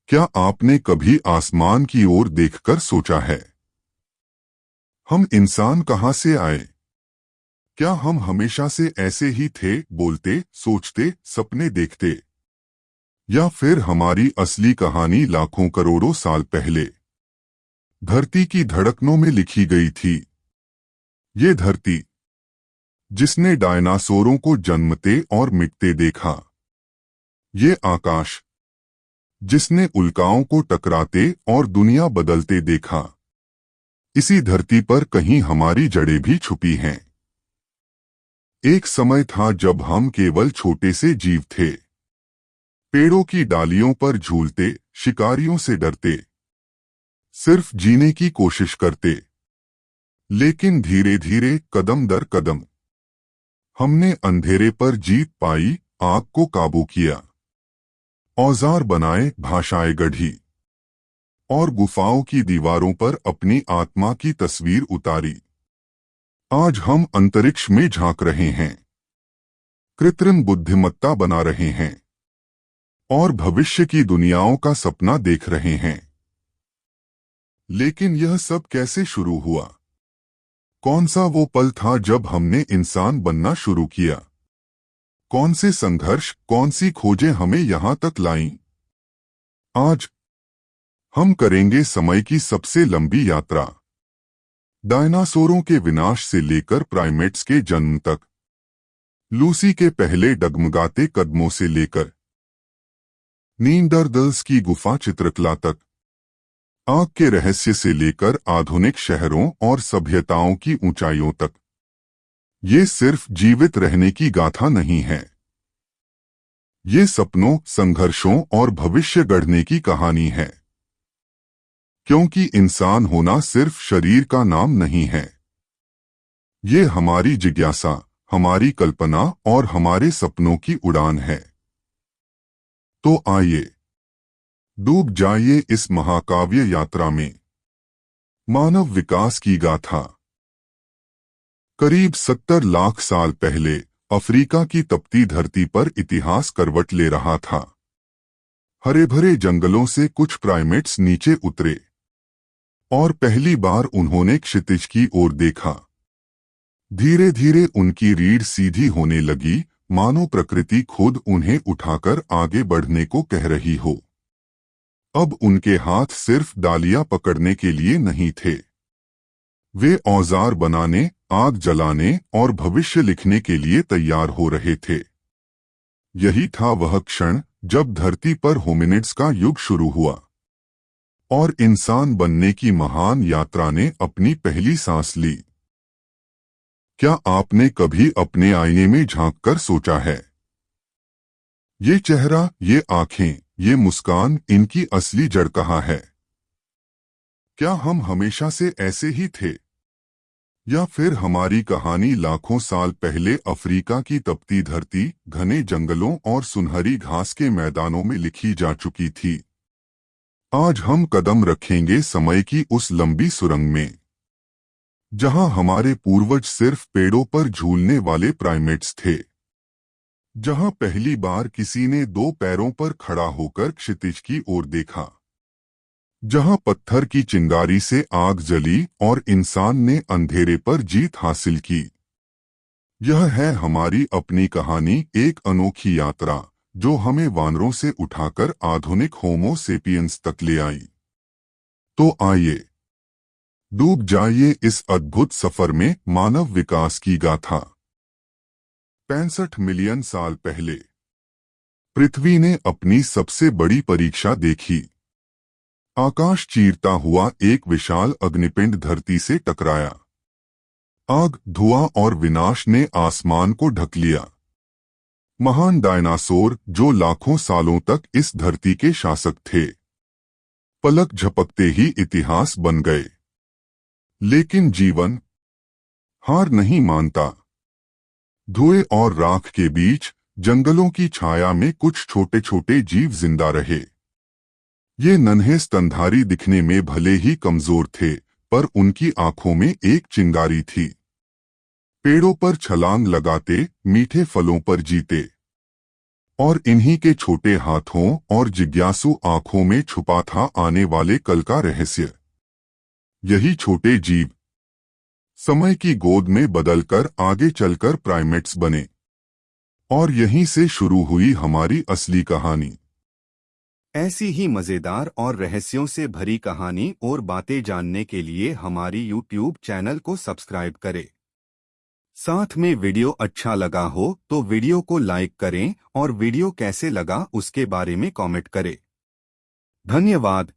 क्या आपने कभी आसमान की ओर देखकर सोचा है, हम इंसान कहाँ से आए? क्या हम हमेशा से ऐसे ही थे, बोलते, सोचते, सपने देखते? या फिर हमारी असली कहानी लाखों करोड़ों साल पहले धरती की धड़कनों में लिखी गई थी? ये धरती जिसने डायनासोरों को जन्मते और मिटते देखा, ये आकाश जिसने उल्काओं को टकराते और दुनिया बदलते देखा, इसी धरती पर कहीं हमारी जड़ें भी छुपी हैं। एक समय था जब हम केवल छोटे से जीव थे, पेड़ों की डालियों पर झूलते, शिकारियों से डरते, सिर्फ जीने की कोशिश करते। लेकिन धीरे धीरे, कदम दर कदम, हमने अंधेरे पर जीत पाई, आग को काबू किया, औजार बनाए, भाषाएं गढ़ी और गुफाओं की दीवारों पर अपनी आत्मा की तस्वीर उतारी। आज हम अंतरिक्ष में झांक रहे हैं, कृत्रिम बुद्धिमत्ता बना रहे हैं और भविष्य की दुनियाओं का सपना देख रहे हैं। लेकिन यह सब कैसे शुरू हुआ? कौन सा वो पल था जब हमने इंसान बनना शुरू किया? कौन से संघर्ष, कौन सी खोजें हमें यहां तक लाईं? आज हम करेंगे समय की सबसे लंबी यात्रा, डायनासोरों के विनाश से लेकर प्राइमेट्स के जन्म तक, लूसी के पहले डगमगाते कदमों से लेकर नींदरदल्स की गुफा चित्रकला तक, आग के रहस्य से लेकर आधुनिक शहरों और सभ्यताओं की ऊंचाइयों तक। ये सिर्फ जीवित रहने की गाथा नहीं है, ये सपनों, संघर्षों और भविष्य गढ़ने की कहानी है। क्योंकि इंसान होना सिर्फ शरीर का नाम नहीं है, ये हमारी जिज्ञासा, हमारी कल्पना और हमारे सपनों की उड़ान है। तो आइए डूब जाइए इस महाकाव्य यात्रा में, मानव विकास की गाथा। करीब 70 लाख साल पहले अफ्रीका की तपती धरती पर इतिहास करवट ले रहा था। हरे भरे जंगलों से कुछ प्राइमेट्स नीचे उतरे और पहली बार उन्होंने क्षितिज की ओर देखा। धीरे धीरे उनकी रीढ़ सीधी होने लगी, मानो प्रकृति खुद उन्हें उठाकर आगे बढ़ने को कह रही हो। अब उनके हाथ सिर्फ डालियां पकड़ने के लिए नहीं थे, वे औजार बनाने, आग जलाने और भविष्य लिखने के लिए तैयार हो रहे थे। यही था वह क्षण जब धरती पर होमिनिड्स का युग शुरू हुआ और इंसान बनने की महान यात्रा ने अपनी पहली सांस ली। क्या आपने कभी अपने आईने में झांककर सोचा है, ये चेहरा, ये आंखें, ये मुस्कान, इनकी असली जड़ कहाँ है? क्या हम हमेशा से ऐसे ही थे, या फिर हमारी कहानी लाखों साल पहले अफ्रीका की तपती धरती, घने जंगलों और सुनहरी घास के मैदानों में लिखी जा चुकी थी? आज हम कदम रखेंगे समय की उस लंबी सुरंग में, जहां हमारे पूर्वज सिर्फ पेड़ों पर झूलने वाले प्राइमेट्स थे, जहां पहली बार किसी ने 2 पैरों पर खड़ा होकर क्षितिज की ओर देखा, जहां पत्थर की चिंगारी से आग जली और इंसान ने अंधेरे पर जीत हासिल की। यह है हमारी अपनी कहानी, एक अनोखी यात्रा जो हमें वानरों से उठाकर आधुनिक होमो सेपियंस तक ले आई। तो आइए डूब जाइए इस अद्भुत सफर में, मानव विकास की गाथा। 65 मिलियन साल पहले पृथ्वी ने अपनी सबसे बड़ी परीक्षा देखी। आकाश चीरता हुआ एक विशाल अग्निपिंड धरती से टकराया। आग, धुआं और विनाश ने आसमान को ढक लिया। महान डायनासोर जो लाखों सालों तक इस धरती के शासक थे, पलक झपकते ही इतिहास बन गए। लेकिन जीवन हार नहीं मानता। धुएं और राख के बीच, जंगलों की छाया में कुछ छोटे छोटे जीव जिंदा रहे। ये नन्हे स्तनधारी दिखने में भले ही कमजोर थे, पर उनकी आंखों में एक चिंगारी थी। पेड़ों पर छलांग लगाते, मीठे फलों पर जीते और इन्हीं के छोटे हाथों और जिज्ञासु आंखों में छुपा था आने वाले कल का रहस्य। यही छोटे जीव समय की गोद में बदलकर आगे चलकर प्राइमेट्स बने, और यहीं से शुरू हुई हमारी असली कहानी। ऐसी ही मजेदार और रहस्यों से भरी कहानी और बातें जानने के लिए हमारी YouTube चैनल को सब्सक्राइब करें। साथ में वीडियो अच्छा लगा हो तो वीडियो को लाइक करें और वीडियो कैसे लगा उसके बारे में कमेंट करें। धन्यवाद।